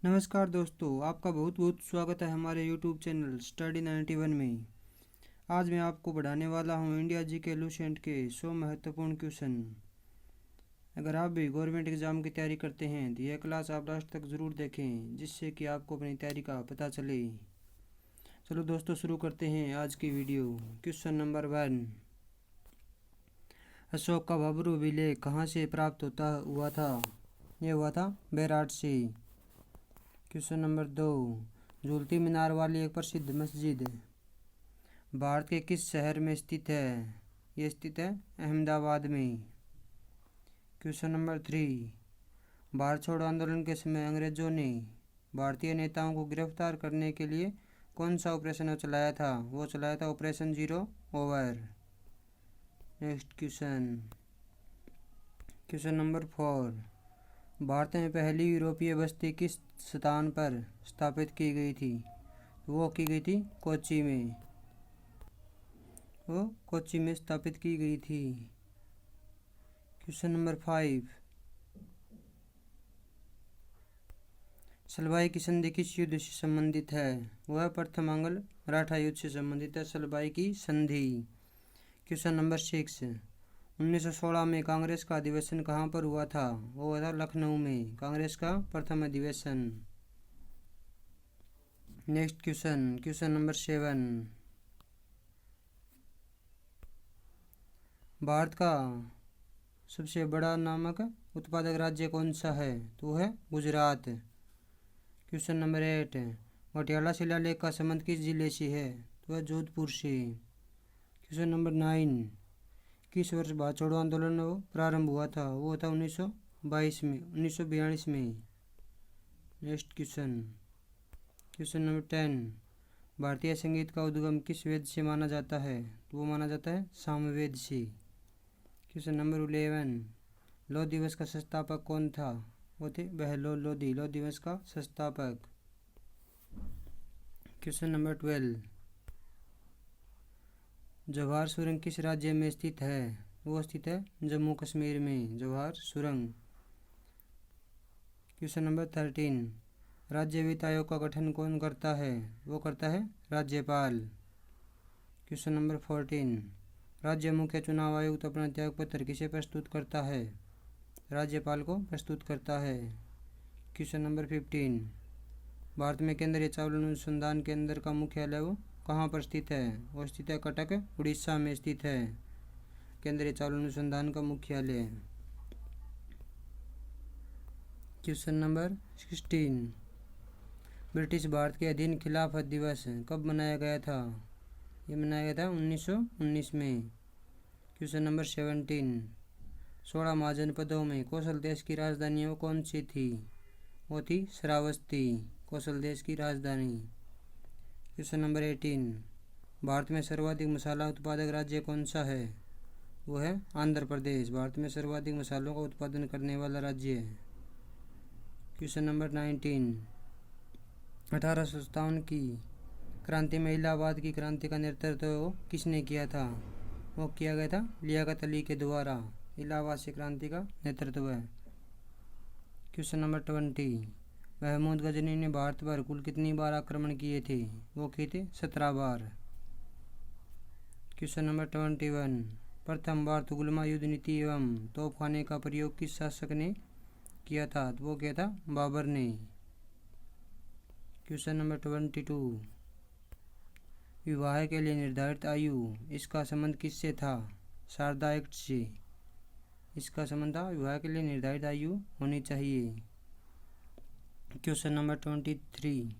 नमस्कार दोस्तों, आपका बहुत बहुत स्वागत है हमारे YouTube चैनल स्टडी 91 में। आज मैं आपको पढ़ाने वाला हूं इंडिया जीके लूसेंट के 100 महत्वपूर्ण क्वेश्चन। अगर आप भी गवर्नमेंट एग्ज़ाम की तैयारी करते हैं तो यह क्लास आप लास्ट तक ज़रूर देखें, जिससे कि आपको अपनी तैयारी का पता चले। चलो दोस्तों, शुरू करते हैं आज की वीडियो। क्वेश्चन नंबर 1, अशोक का भब्रू विलेय कहाँ से प्राप्त हुआ था? यह हुआ था बैराट से। क्वेश्चन नंबर 2, झूलती मीनार वाली एक प्रसिद्ध मस्जिद भारत के किस शहर में स्थित है? ये स्थित है अहमदाबाद में। क्वेश्चन नंबर 3, भारत छोड़ो आंदोलन के समय अंग्रेजों ने भारतीय नेताओं को गिरफ्तार करने के लिए कौन सा ऑपरेशन चलाया था? वो चलाया था operation zero over. Next question, question number 4, Bharat में पहली यूरोपीय बस्ती किस स्थान पर स्थापित की गई थी? वो की गई थी कोच्चि में। वो कोच्चि में स्थापित की गई थी। क्वेश्चन नंबर 5, सलबाई की संधि किस युद्ध से संबंधित है? वह प्रथम आंग्ल मराठा युद्ध से संबंधित है, सलबाई की संधि। क्वेश्चन नंबर 6, 1916 में कांग्रेस का अधिवेशन कहाँ पर हुआ था? वो हुआ था लखनऊ में, कांग्रेस का प्रथम अधिवेशन। Next question, question number 7, Bharat का सबसे बड़ा नमक उत्पादक राज्य कौन सा है? तो वो है गुजरात। क्वेश्चन नंबर 8, पटियाला शिलालेख का संबंध किस जिले से है? तो वह जोधपुर से। क्वेश्चन नंबर 9, किस वर्ष भारत छोड़ो आंदोलन प्रारंभ हुआ था? वो था 1942 में। नेक्स्ट क्वेश्चन, क्वेश्चन नंबर 10, भारतीय संगीत का उद्गम किस वेद से माना जाता है? तो वो माना जाता है सामवेद से। क्वेश्चन नंबर 11, लौह दिवस का संस्थापक कौन था? वो थे बहलोल लोधी, लौह दिवस का संस्थापक। क्वेश्चन नंबर 12, जवाहर सुरंग किस राज्य में स्थित है? वो स्थित है जम्मू कश्मीर में, जवाहर सुरंग। क्वेश्चन नंबर 13, राज्य वित्त आयोग का गठन कौन करता है? वो करता है राज्यपाल। क्वेश्चन नंबर 14, राज्य मुख्य चुनाव आयुक्त अपना त्याग पत्र किसे प्रस्तुत करता है? राज्यपाल को प्रस्तुत करता है। क्वेश्चन नंबर 15, भारत में केंद्रीय चावल अनुसंधान केंद्र का मुख्यालय वो कहाँ पर स्थित है? वो स्थित है कटक, उड़ीसा में स्थित है केंद्रीय चावल अनुसंधान का मुख्यालय। क्वेश्चन नंबर 16, ब्रिटिश भारत के अधीन खिलाफत दिवस कब मनाया गया था? ये मनाया गया था 1919 में। क्वेश्चन नंबर 17, 16 महाजनपदों में कौशल देश की राजधानी वो कौन सी थी? वो थी श्रावस्ती, कौशल देश की राजधानी। क्वेश्चन नंबर 18, भारत में सर्वाधिक मसाला उत्पादक राज्य कौन सा है? वो है आंध्र प्रदेश, भारत में सर्वाधिक मसालों का उत्पादन करने वाला राज्य है। क्वेश्चन नंबर 19, 1857 की क्रांति में इलाहाबाद की क्रांति का नेतृत्व किसने किया था? वो किया गया था लियाकत अली के द्वारा, इलाहाबाद से क्रांति का नेतृत्व है। क्वेश्चन नंबर 20, महमूद गजनी ने भारत पर कुल कितनी बार आक्रमण किए थे? वो किए थे 17 बार। क्वेश्चन नंबर 21, प्रथम बार तुगलमा युद्ध नीति एवं तोपखाने का प्रयोग किस शासक ने किया था? तो वो किया था बाबर ने। क्वेश्चन नंबर 22, विवाह के लिए निर्धारित आयु इसका संबंध किससे था? शारदा एक्ट से इसका संबंध था, विवाह के लिए निर्धारित आयु होनी चाहिए। क्वेश्चन नंबर 23,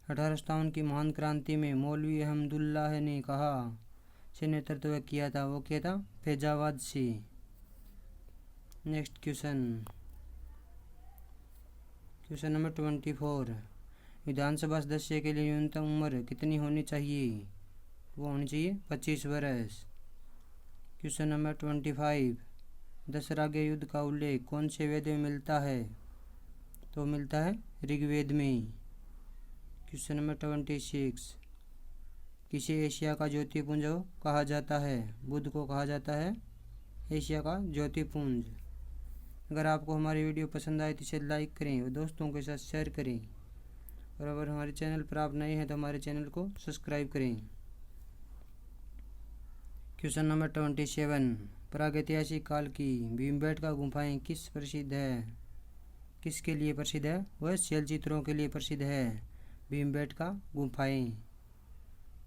1857 की महान क्रांति में मौलवी अहमदुल्लाह ने कहा से नेतृत्व किया था? वो किया था फैजाबाद से। नेक्स्ट क्वेश्चन, क्वेश्चन नंबर 24, विधानसभा सदस्य के लिए न्यूनतम उम्र कितनी होनी चाहिए? वो होनी चाहिए 25 वर्ष। क्वेश्चन नंबर 25, दशराग्य युद्ध का उल्लेख कौन से वेद में मिलता है? तो मिलता है ऋग्वेद में। क्वेश्चन नंबर 26, किसे एशिया का ज्योतिपुंज कहा जाता है? बुध को कहा जाता है एशिया का ज्योतिपुंज। अगर आपको हमारी वीडियो पसंद आए तो इसे लाइक करें और दोस्तों के साथ शेयर करें, और अगर हमारे चैनल पर आप नए हैं तो हमारे चैनल को सब्सक्राइब करें। क्वेश्चन नंबर 27, प्रागैतिहासिक काल की भीमबेटका गुफाएं किस प्रसिद्ध है, किसके लिए प्रसिद्ध है? वह शैल चित्रों के लिए प्रसिद्ध है भीमबेटका गुफाएं।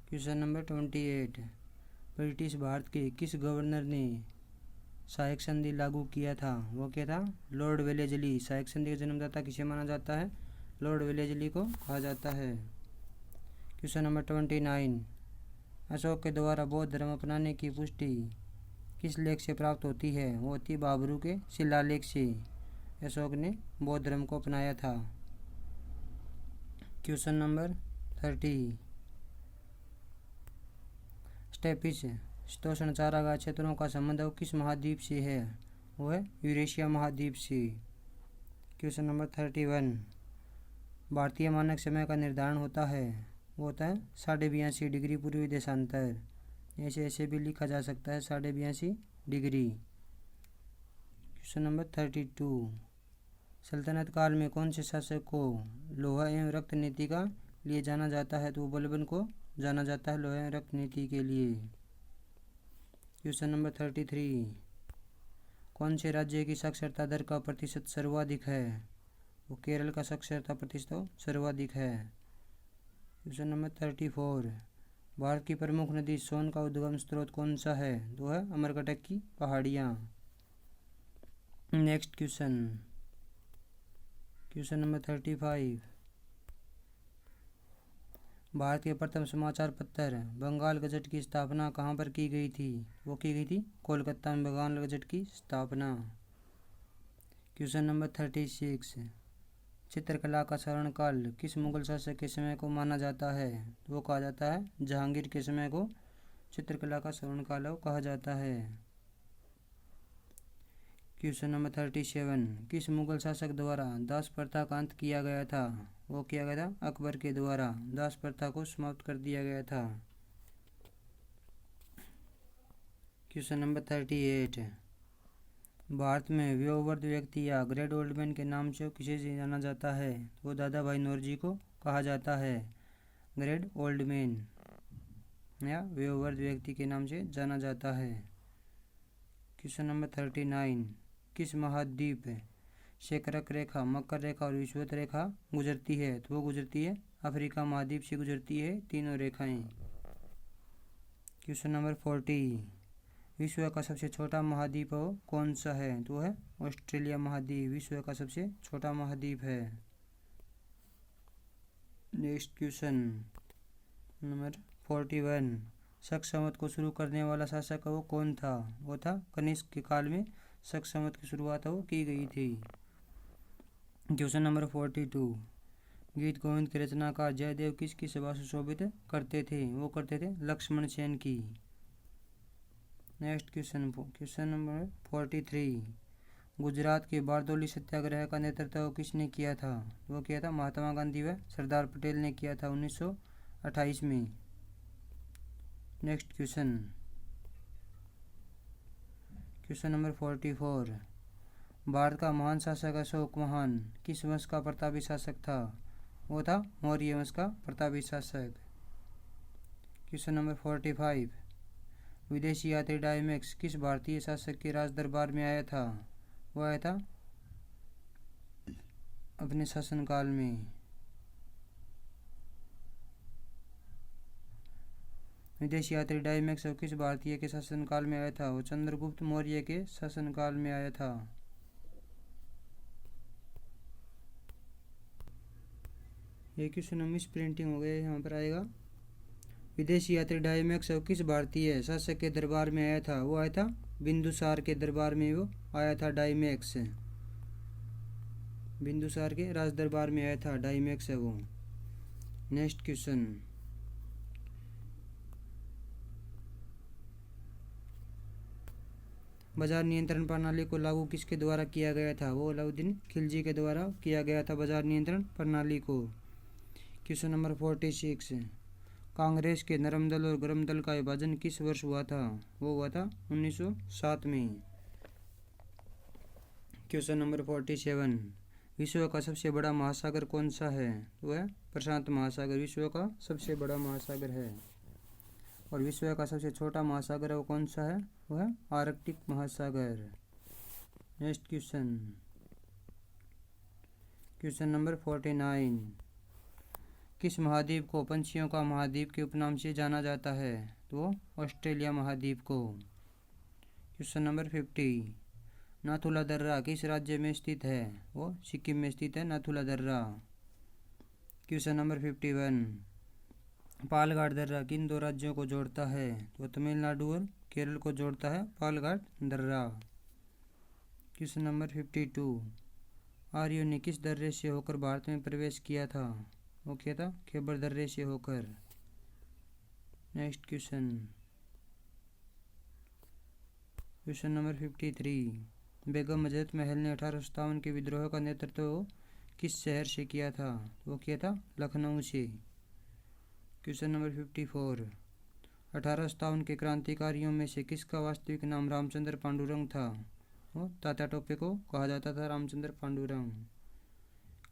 क्वेश्चन नंबर 28, ब्रिटिश भारत के किस गवर्नर ने सहायक संधि लागू किया था? वो क्या था? Lord Wellesley. सहायक संधि का जन्मदाता किसे माना जाता है? लॉर्ड वेलेजली को कहा जाता है। क्वेश्चन नंबर 29, अशोक के द्वारा बौद्ध धर्म अपनाने की पुष्टि किस लेख से प्राप्त होती है? वो होती है बाबरू के शिलालेख से अशोक ने बौद्ध धर्म को अपनाया था। क्वेश्चन नंबर 30, स्टेपिस शीतोष्ण चारागाह क्षेत्रों का संबंध किस महाद्वीप से है? वो है यूरेशिया महाद्वीप से। क्वेश्चन नंबर 31, भारतीय मानक समय का निर्धारण होता है, वो होता है 82.5 डिग्री पूर्वी देशांतर। ऐसे भी लिखा जा सकता है 82.5 डिग्री। क्वेश्चन नंबर 32, सल्तनत काल में कौन से शासक को लोहा एवं रक्त नीति का लिए जाना जाता है? तो बलबन को जाना जाता है लोहा एवं रक्त नीति के लिए। क्वेश्चन नंबर 33, कौन से राज्य की साक्षरता दर का प्रतिशत सर्वाधिक है? वो केरल का साक्षरता प्रतिशत सर्वाधिक है। क्वेश्चन नंबर 34, भारत की प्रमुख नदी सोन का उद्गम स्रोत कौन सा है? तो है अमरकटक की पहाड़ियाँ। Next question, question number 35, Bharat के प्रथम समाचार पत्र बंगाल गजट की स्थापना कहाँ पर की गई थी? वो की गई थी कोलकाता में बंगाल गजट की स्थापना। क्वेश्चन नंबर 36, चित्रकला का स्वर्णकाल किस मुगल शासक के समय को माना जाता है? वो कहा जाता है जहांगीर के समय को चित्रकला का स्वर्णकाल कहा जाता है। क्वेश्चन नंबर 37, किस मुगल शासक द्वारा दास प्रथा का अंत किया गया था? वो किया गया था अकबर के द्वारा दास प्रथा को समाप्त कर दिया गया था। क्वेश्चन नंबर 38, भारत में वयोवृद्ध व्यक्ति या ग्रेट ओल्ड मैन के नाम से किसे जाना जाता है? वो दादा भाई नौरोजी को कहा जाता है ग्रेट ओल्ड मैन या वयोवृद्ध व्यक्ति के नाम से जाना जाता है। क्वेश्चन नंबर 39, किस महाद्वीप से कर्क रेखा, मकर रेखा और विषुवत रेखा गुजरती है? तो वो गुजरती है अफ्रीका महाद्वीप से गुजरती है तीनों रेखाएं। क्वेश्चन नंबर 40, विश्व का सबसे छोटा महाद्वीप कौन सा है? तो है ऑस्ट्रेलिया महाद्वीप विश्व का सबसे छोटा महाद्वीप है। नेक्स्ट क्वेश्चन नंबर 41, शक संवत को शुरू करने वाला शासक वो कौन था? वो था कनिष्क के काल में शक संवत की शुरुआत वो की गई थी। क्वेश्चन नंबर 42, गीत गोविंद की रचनाकार जयदेव किसकी सभा सुशोभित करते थे? वो करते थे लक्ष्मण सेन की। Next question, question number 43, Gujarat के बारदौली सत्याग्रह का नेतृत्व किसने किया था? वो किया था महात्मा गांधी व सरदार पटेल ने किया था 1928 में। Next question, question number 44, Bharat का महान शासक अशोक महान किस वंश का प्रतापी शासक था? वो था मौर्य वंश का प्रतापी शासक। क्वेश्चन नंबर 45, विदेशी यात्री डायमैक्स किस भारतीय शासक के राज दरबार में आया था? वो आया था अपने शासनकाल में। विदेशी यात्री डायमैक्स किस भारतीय के शासनकाल में आया था? वो चंद्रगुप्त मौर्य के शासनकाल में आया था। ये क्वेश्चन मिस प्रिंटिंग हो गया, यहाँ पर आएगा विदेशी यात्री डायमैक्स किस भारतीय शासक के दरबार में आया था? वो आया था बिंदुसार के दरबार में वो आया था डायमैक्स, बिंदुसार के राज दरबार में आया था डायमैक्स है वो। नेक्स्ट क्वेश्चन, बाजार नियंत्रण प्रणाली को लागू किसके द्वारा किया गया था? वो अलाउद्दीन खिलजी के द्वारा किया गया था बाजार नियंत्रण प्रणाली को। क्वेश्चन नंबर 46, कांग्रेस के नरम दल और गरम दल का विभाजन किस वर्ष हुआ था? वो हुआ था 1907 में। क्वेश्चन नंबर 47, विश्व का सबसे बड़ा महासागर कौन सा है? वह प्रशांत महासागर विश्व का सबसे बड़ा महासागर है। और विश्व का सबसे छोटा महासागर है वो कौन सा है? वह आर्कटिक महासागर। नेक्स्ट क्वेश्चन, क्वेश्चन नंबर 49, किस महाद्वीप को पंछियों का महाद्वीप के उपनाम से जाना जाता है? तो ऑस्ट्रेलिया महाद्वीप को। क्वेश्चन नंबर 50, नाथुला दर्रा किस राज्य में स्थित है? वो सिक्किम में स्थित है नाथुला दर्रा। क्वेश्चन नंबर 51, पालघाट दर्रा किन दो राज्यों को जोड़ता है? तो तमिलनाडु और केरल को जोड़ता है पालघाट दर्रा। क्वेश्चन नंबर 52, आर्यों ने किस दर्रे से होकर भारत में प्रवेश किया था? वो क्या था? खैबर दर्रे से होकर। Next question, question number 53, Begum Hazrat Mahal ने 1857 के विद्रोह का नेतृत्व किस शहर से किया था? वो किया था लखनऊ से। क्वेश्चन नंबर 54, 1857 के क्रांतिकारियों में से किसका वास्तविक नाम रामचंद्र पांडुरंग था? वो तात्या टोपे को कहा जाता था रामचंद्र पांडुरंग।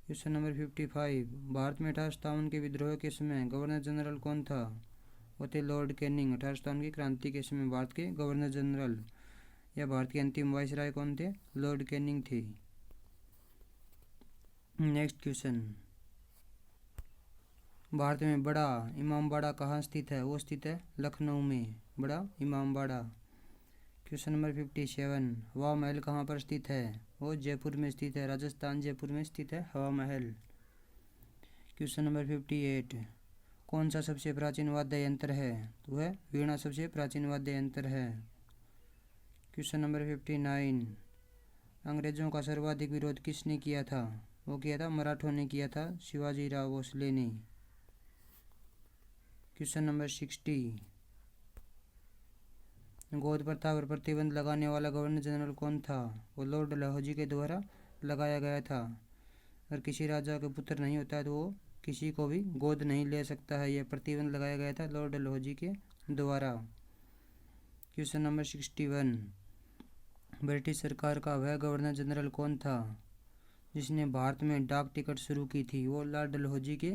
क्वेश्चन नंबर 55, भारत में 1857 के विद्रोह के समय गवर्नर जनरल कौन था? वो थे लॉर्ड कैनिंग। 1857 की क्रांति के समय भारत के गवर्नर जनरल या भारत के अंतिम वायसराय कौन थे? लॉर्ड कैनिंग थे। नेक्स्ट क्वेश्चन, भारत में बड़ा इमामबाड़ा कहाँ स्थित है? वो स्थित है लखनऊ में बड़ा इमामबाड़ा। क्वेश्चन नंबर 57, हवा महल कहाँ पर स्थित है? वो जयपुर में स्थित है राजस्थान, जयपुर में स्थित है हवा महल। क्वेश्चन नंबर 58, कौन सा सबसे प्राचीन वाद्य यंत्र है? तो वह वीणा सबसे प्राचीन वाद्य यंत्र है। क्वेश्चन नंबर 59, अंग्रेजों का सर्वाधिक विरोध किसने किया था? वो किया था मराठों ने किया था, शिवाजी राव भोसले ने। क्वेश्चन नंबर 60, गोद प्रथा पर प्रतिबंध लगाने वाला गवर्नर जनरल कौन था? वो लॉर्ड डलहौजी के द्वारा लगाया गया था। अगर किसी राजा के पुत्र नहीं होता है तो वो किसी को भी गोद नहीं ले सकता है, यह प्रतिबंध लगाया गया था लॉर्ड डलहौजी के द्वारा। क्वेश्चन नंबर 61, ब्रिटिश सरकार का वह गवर्नर जनरल कौन था जिसने भारत में डाक टिकट शुरू की थी? वो लॉर्ड डलहौजी के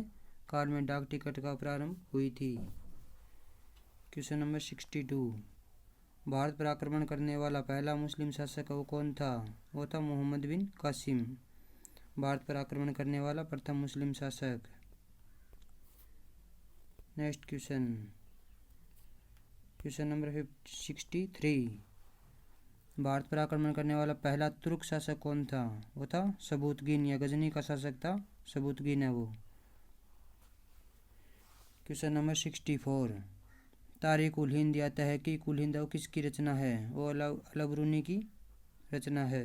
काल में डाक टिकट का प्रारंभ हुई थी। क्वेश्चन नंबर 62, भारत पर आक्रमण करने वाला पहला मुस्लिम शासक वो कौन था? वो था मोहम्मद बिन कासिम, भारत पर आक्रमण करने वाला प्रथम मुस्लिम शासक। Next question, question number 63, Bharat पर आक्रमण करने वाला पहला तुर्क शासक कौन था? वो था सबूतगिन या गजनी का शासक था सबूतगिन है वो। क्वेश्चन नंबर 64, तारीख उल हिंद या तहकीक उल हिंद किसकी रचना है? वो अल-बरूनी की रचना है।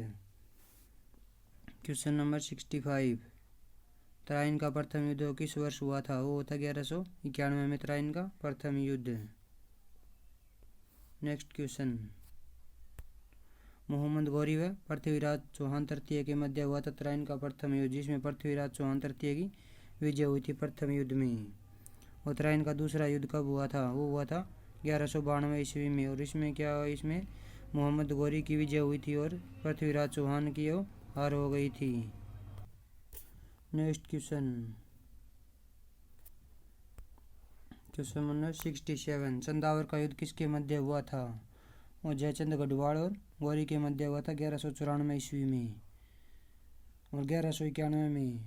क्वेश्चन नंबर 65, तराइन का प्रथम युद्ध किस वर्ष हुआ था? वो था 1191 में तराइन का प्रथम युद्ध। नेक्स्ट क्वेश्चन, मोहम्मद गौरी व पृथ्वीराज चौहान तृतीय के मध्य हुआ था तराइन का प्रथम युद्ध, जिसमें पृथ्वीराज चौहान तृतीय की विजय हुई थी प्रथम युद्ध में। और तराइन का दूसरा युद्ध कब हुआ था? वो हुआ था 1192 ईस्वी में। और इसमें क्या हुआ? इसमें मोहम्मद गौरी की विजय हुई थी और पृथ्वीराज चौहान की हार हो गई थी। नेक्स्ट क्वेश्चन, क्वेश्चन नंबर 67, चंदावर का युद्ध किसके मध्य हुआ था? वो जयचंद गढ़वाल और गौरी के मध्य हुआ था 1194 ईस्वी में। और 1191 में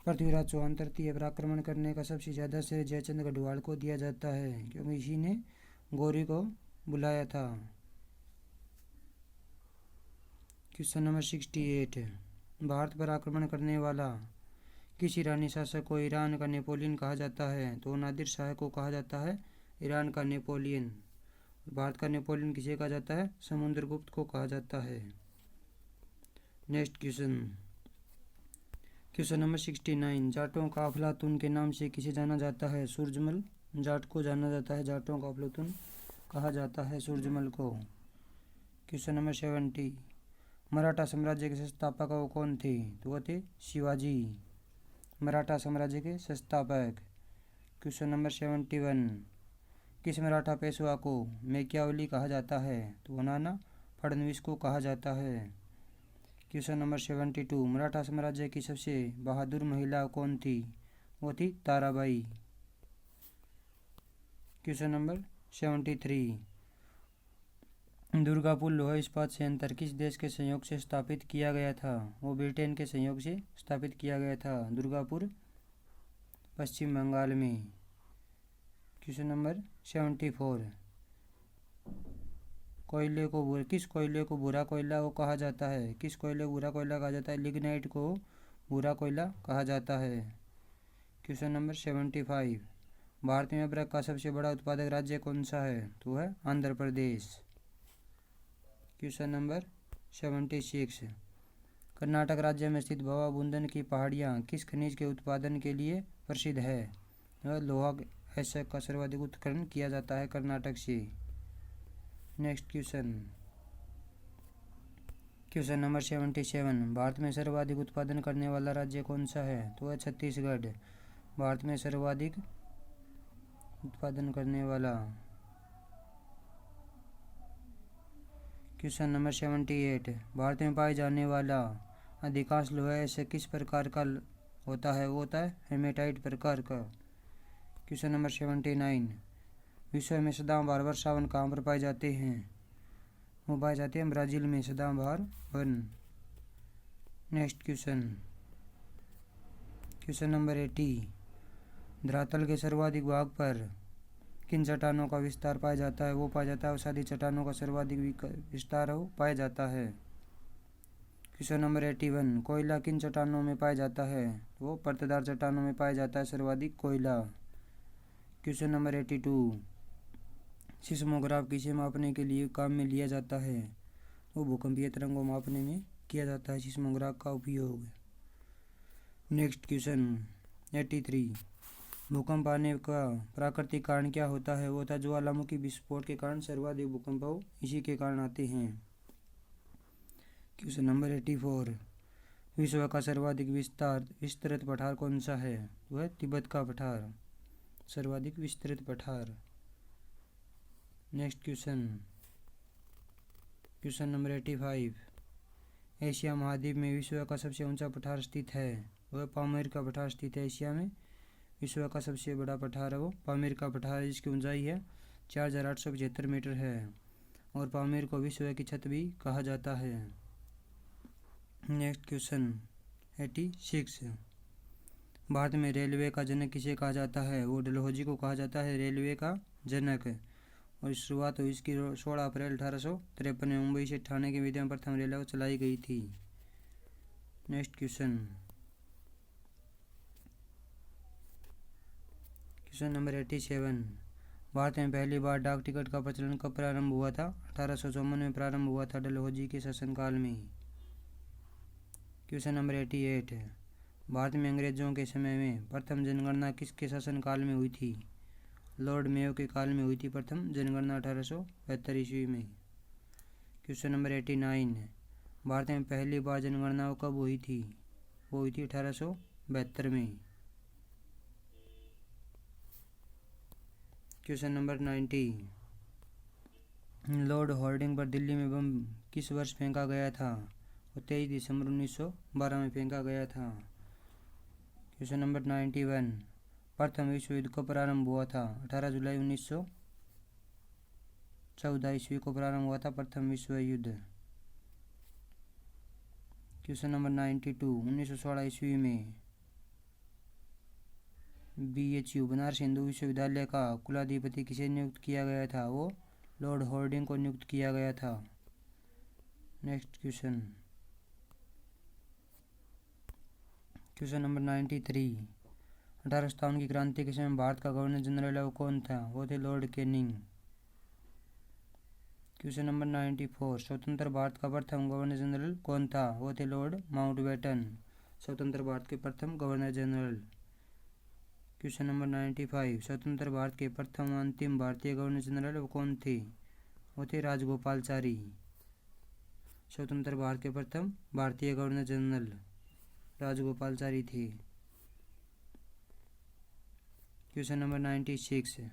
पृथ्वीराज चौहान तृतीय पर आक्रमण करने का सबसे ज़्यादा श्रेय जयचंद गढ़वाल को दिया जाता है, क्योंकि इसी ने गौरी को बुलाया था। क्वेश्चन नंबर 68, भारत पर आक्रमण करने वाला किस ईरानी शासक को ईरान का नेपोलियन कहा जाता है? तो नादिर शाह को कहा जाता है ईरान का नेपोलियन। भारत का नेपोलियन किसे कहा जाता है? समुद्रगुप्त को कहा जाता है। नेक्स्ट क्वेश्चन, क्वेश्चन नंबर 69, जाटों का अफलातून के नाम से किसे जाना जाता है? सूरजमल जाट को जाना जाता है, जाटों का अफलातून कहा जाता है सूरजमल को। क्वेश्चन नंबर 70, मराठा साम्राज्य के संस्थापक वो कौन थे? तो वो थे शिवाजी, मराठा साम्राज्य के संस्थापक। क्वेश्चन नंबर 71, किस मराठा पेशवा को मेकियावली कहा जाता है? तो नाना फडणवीस को कहा जाता है। क्वेश्चन नंबर 72, मराठा साम्राज्य की सबसे बहादुर महिला कौन थी? वो थी ताराबाई। क्वेश्चन नंबर 73, दुर्गापुर लोहा इस्पात संयंत्र किस देश के सहयोग से स्थापित किया गया था? वो ब्रिटेन के सहयोग से स्थापित किया गया था। दुर्गापुर पश्चिम बंगाल में। क्वेश्चन नंबर 74, किस कोयले को भूरा कोयला को कहा जाता है? किस कोयले को भूरा कोयला कहा जाता है? लिग्नाइट को भूरा कोयला कहा जाता है। क्वेश्चन नंबर 75, भारत में अदरक का सबसे बड़ा उत्पादक राज्य कौन सा है? तो है आंध्र प्रदेश। क्वेश्चन नंबर 76, कर्नाटक राज्य में स्थित भवा बुंदन की पहाड़ियाँ किस खनिज के उत्पादन के लिए प्रसिद्ध है? लोहा ऐसा का सर्वाधिक उत्खनन किया जाता है कर्नाटक से। नेक्स्ट क्वेश्चन नंबर 77, भारत में सर्वाधिक उत्पादन करने वाला राज्य कौन सा है? तो है छत्तीसगढ़। भारत में सर्वाधिक उत्पादन करने वाला। क्वेश्चन नंबर 78, भारत में पाए जाने वाला अधिकांश लोहा ऐसे किस प्रकार का होता है? वो होता है हेमेटाइट प्रकार का। क्वेश्चन नंबर 79, विश्व में सदाबहार वर्षावन कहाँ पर पाए जाते हैं? वो पाए जाते हैं ब्राज़ील में, सदाबहार वन। नेक्स्ट क्वेश्चन नंबर 80, धरातल के सर्वाधिक भाग पर किन चट्टानों का विस्तार पाया जाता है? वो पाया जाता है अवसादी चट्टानों का सर्वाधिक विस्तार हो पाया जाता है। क्वेश्चन नंबर 81, कोयला किन चट्टानों में पाया जाता है? वो परतदार चट्टानों में पाया जाता है सर्वाधिक कोयला। क्वेश्चन नंबर 82, सिस्मोग्राफ किसे मापने के लिए काम में लिया जाता है? वो भूकंपीय तरंगों मापने में किया जाता है सिस्मोग्राफ का उपयोग। नेक्स्ट क्वेश्चन 83, भूकंप आने का प्राकृतिक कारण क्या होता है? वो होता है ज्वालामुखी विस्फोट के कारण सर्वाधिक भूकंप इसी के कारण आते हैं। क्वेश्चन नंबर 84, विश्व का सर्वाधिक विस्तृत पठार कौन सा है? वह तिब्बत का पठार, सर्वाधिक विस्तृत पठार। नेक्स्ट क्वेश्चन नंबर 85, एशिया महाद्वीप में विश्व का सबसे ऊंचा पठार स्थित है? वह पामीर का पठार स्थित है। एशिया में विश्व का सबसे बड़ा पठार है वो पामीर का पठार है, जिसकी ऊंचाई है 4875 मीटर है और पामीर को विश्व की छत भी कहा जाता है। नेक्स्ट क्वेश्चन 86, भारत में रेलवे का जनक किसे कहा जाता है? वो डलहौजी को कहा जाता है रेलवे का जनक। और शुरुआत हुई इसकी 16 अप्रैल 1853 में मुंबई से ठाणे के बीच में प्रथम रेलवे चलाई गई थी। नेक्स्ट क्वेश्चन नंबर 87, भारत में पहली बार डाक टिकट का प्रचलन कब प्रारंभ हुआ था? 1854 में प्रारंभ हुआ था डलहौजी के शासनकाल में। क्वेश्चन नंबर 88, भारत में अंग्रेजों के समय में प्रथम जनगणना किसके शासनकाल में हुई थी? लॉर्ड मेयो के काल में हुई थी प्रथम जनगणना 1872 ईस्वी में। क्वेश्चन नंबर 89, भारत में पहली बार जनगणना कब हुई थी? वो हुई थी 1872 में। क्वेश्चन नंबर 90, लॉर्ड हॉर्डिंग पर दिल्ली में बम किस वर्ष फेंका गया था? वो 23 दिसंबर 1912 में फेंका गया था। क्वेश्चन नंबर 91, प्रथम विश्व युद्ध कब प्रारंभ हुआ था? 18 जुलाई 1914 ईस्वी को प्रारंभ हुआ था प्रथम विश्व युद्ध। क्वेश्चन नंबर 92, 1916 ईस्वी में BHU बनारस हिंदू विश्वविद्यालय का कुलाधिपति किसे नियुक्त किया गया था? वो लॉर्ड हॉर्डिंग को नियुक्त किया गया था। नेक्स्ट क्वेश्चन नंबर 93, 1857 की क्रांति के समय भारत का गवर्नर जनरल वो कौन था? वो थे लॉर्ड कैनिंग। क्वेश्चन नंबर 94, स्वतंत्र भारत का प्रथम गवर्नर जनरल कौन था? वो थे लॉर्ड माउंटबेटन, स्वतंत्र भारत के प्रथम गवर्नर जनरल। क्वेश्चन नंबर 95, स्वतंत्र भारत के प्रथम अंतिम भारतीय गवर्नर जनरल वो कौन थे? वो थे राजगोपालचारी, स्वतंत्र भारत के प्रथम भारतीय गवर्नर जनरल राजगोपालचारी थे। क्वेश्चन नंबर 96,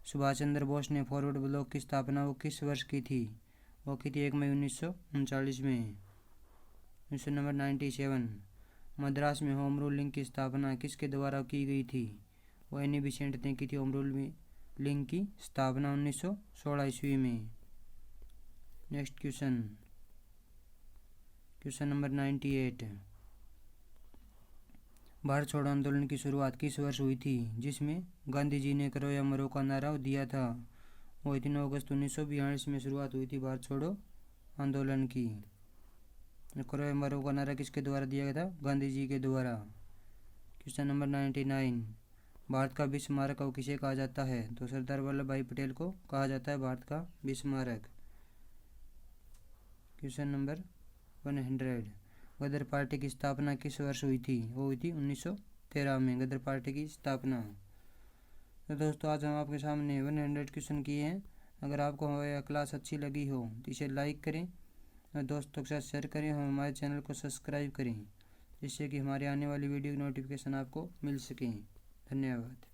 सुभाष चंद्र बोस ने फॉरवर्ड ब्लॉक की स्थापना वो किस वर्ष की थी? वो की थी 1 मई 1939 में। क्वेश्चन नंबर 97, मद्रास में होम रूलिंग की स्थापना किसके द्वारा की गई थी? वो एनी बेसेंट ने की थी होम रूलिंग की स्थापना 1916 ईस्वी में। Next question, question number 98, Bharat छोड़ो आंदोलन की शुरुआत किस वर्ष हुई थी जिसमें गांधी जी ने करो या मरो का नारा दिया था? वो 9 अगस्त 1942 में शुरुआत हुई थी भारत छोड़ो आंदोलन की। करो या मरो का नारा किसके द्वारा दिया गया था? गांधी जी के द्वारा। क्वेश्चन नंबर 99, भारत का विश्व स्मारक अब किसे कहा जाता है? तो सरदार वल्लभ भाई पटेल को कहा जाता है भारत का विश्व स्मारक। क्वेश्चन नंबर 100, गदर पार्टी की स्थापना किस वर्ष हुई थी? वो हुई थी 1913 में गदर पार्टी की स्थापना। तो दोस्तों आज हम आपके सामने 100 क्वेश्चन किए हैं। अगर आपको हमारी क्लास अच्छी लगी हो तो इसे लाइक करें और दोस्तों के साथ शेयर करें और हमारे चैनल को सब्सक्राइब करें जिससे कि हमारे आने वाली वीडियो की नोटिफिकेशन आपको मिल सकें। धन्यवाद।